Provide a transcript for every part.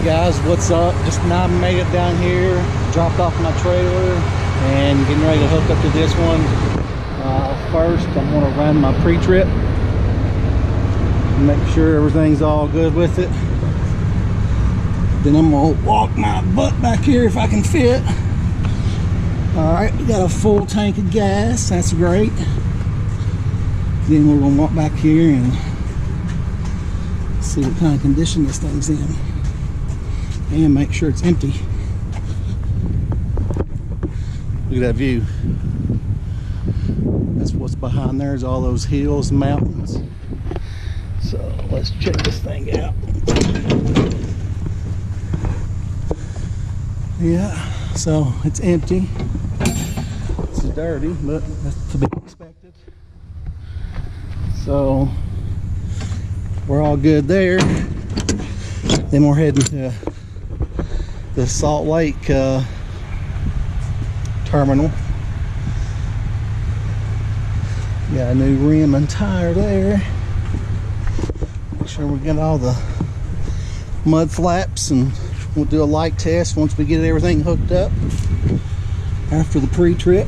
Hey guys, what's up? Just now made it down here, dropped off my trailer and getting ready to hook up to this one. First I'm going to run my pre-trip, make sure everything's all good with it. Then I'm going to walk my butt back here if I can fit. Alright, we got a full tank of gas, that's great. Then we're going to walk back here and see what kind of condition this thing's in. And make sure it's empty. Look at that view. That's what's behind there, is all those hills and mountains. So let's check this thing out. Yeah, so it's empty. It's dirty, but that's to be expected. So we're all good there. Then we're heading to the Salt Lake terminal. Got a new rim and tire there. Make sure we got all the mud flaps, and we'll do a light test once we get everything hooked up after the pre-trip.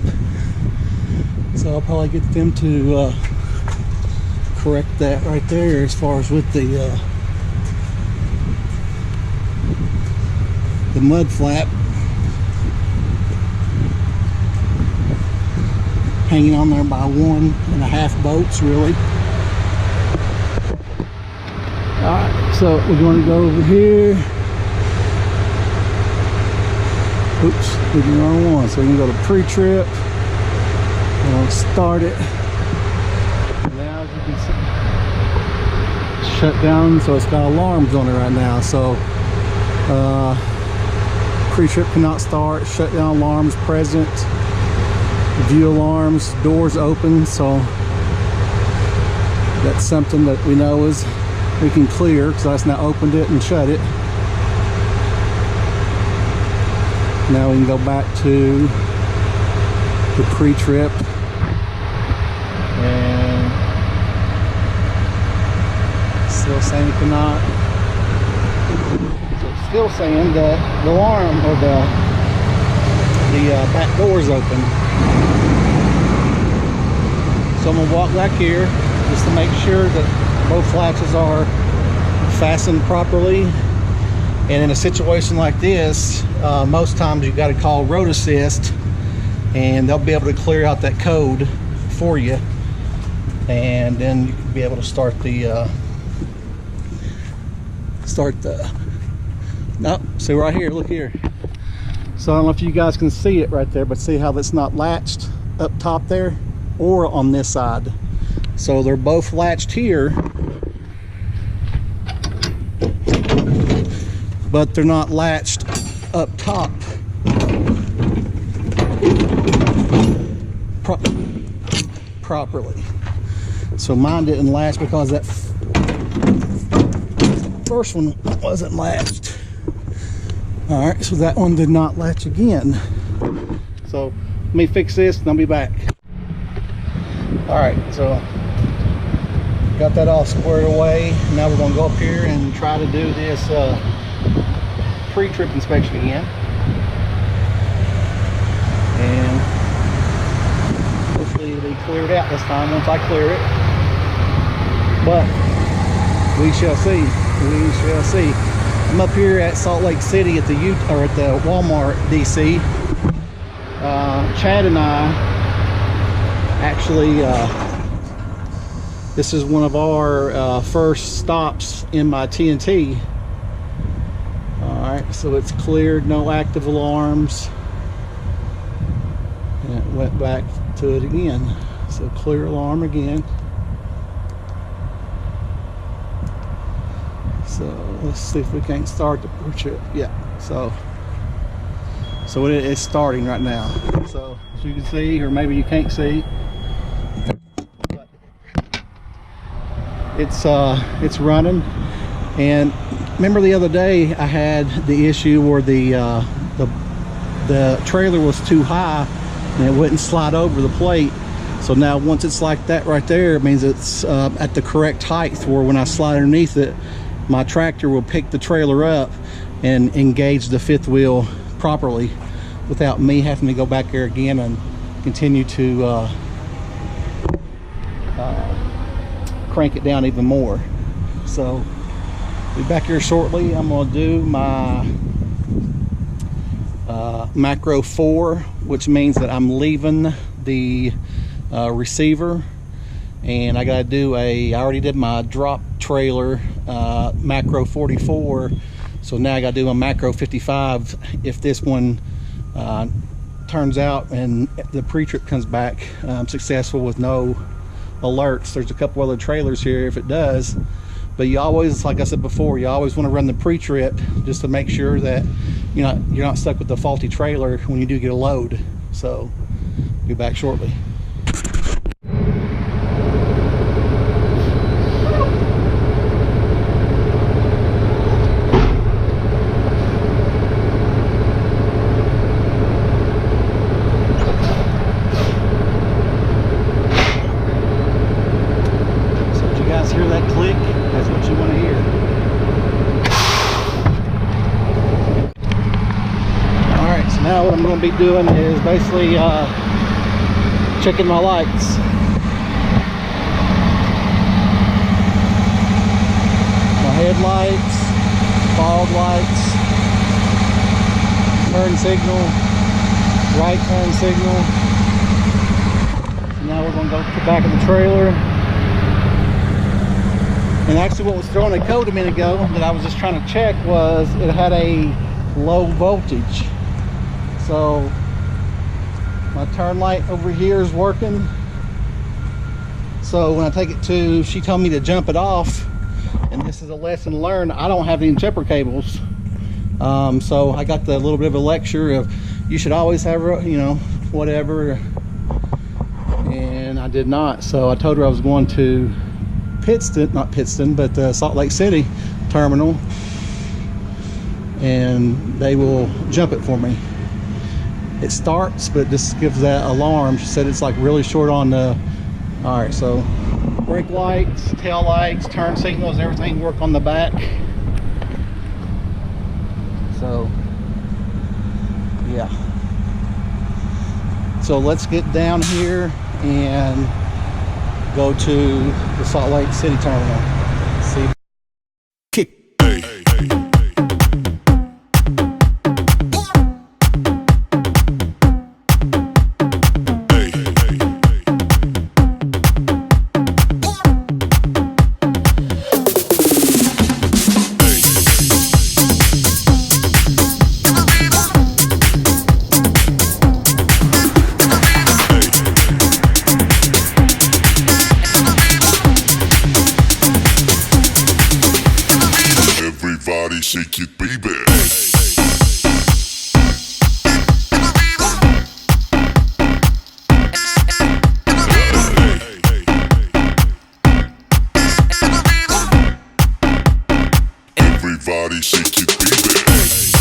So I'll probably get them to correct that right there as far as with the mud flap hanging on there by 1.5 boats really. Alright, so we're going to go over here. Oops, we did the wrong one. So we're going to go to pre-trip. We're going to start it. Now as you can see, shut down, so it's got alarms on it right now. So pre-trip cannot start, shut down alarms present, view alarms, doors open. So that's something that we know is we can clear, because I just now opened it and shut it. Now we can go back to the pre-trip and still saying it cannot. So it's still saying that the alarm or the back door is open. So I'm gonna walk back here just to make sure that both latches are fastened properly. And in a situation like this, most times you've got to call Road Assist, and they'll be able to clear out that code for you, and then you can be able to start the nope, see right here, look here. So I don't know if you guys can see it right there, but see how that's not latched up top there or on this side. So they're both latched here, but they're not latched up top properly. So mine didn't latch because that first one wasn't latched. All right, so that one did not latch again. So let me fix this and I'll be back. All right, so got that all squared away. Now we're gonna go up here and try to do this pre-trip inspection again, and hopefully it'll be cleared out this time once I clear it, but we shall see. We shall see. I'm up here at Salt Lake City at the Walmart DC. Chad and I actually this is one of our first stops in my TNT. Alright, so it's cleared, no active alarms, and it went back to it again. So clear alarm again. So let's see if we can't start the pre-trip. Yeah, so it is starting right now. So as you can see, or maybe you can't see, but it's running. And remember the other day I had the issue where the trailer was too high and it wouldn't slide over the plate. So now once it's like that right there, it means it's at the correct height, where when I slide underneath it, my tractor will pick the trailer up. and engage the fifth wheel properly without me having to go back there again and continue to crank it down even more. So be back here shortly. I'm going to do my macro 4, which means that I'm leaving the receiver, and I got to do I already did my drop trailer macro 44, so now I got to do a macro 55 if this one turns out and the pre-trip comes back successful with no alerts. There's a couple other trailers here if it does, but you always, like I said before, you always want to run the pre-trip just to make sure that you're not stuck with the faulty trailer when you do get a load. So be back shortly. Hear that click? That's what you want to hear. Alright, so now what I'm going to be doing is basically checking my lights. My headlights, fog lights, turn signal, right turn signal. So now we're going to go to the back of the trailer. And actually what was throwing a code a minute ago that I was just trying to check was it had a low voltage. So my turn light over here is working. So when I take it to, she told me to jump it off, and this is a lesson learned. I don't have any jumper cables. So I got the little bit of a lecture of you should always have, whatever. And I did not. So I told her I was going to not Pittston, but Salt Lake City terminal, and they will jump it for me. It starts, but this gives that alarm. She said it's like really short on the. All right, so brake lights, tail lights, turn signals, everything work on the back. So yeah, so let's get down here and go to the Salt Lake City terminal. See. Kick. Shake it, baby. Everybody shake it, baby.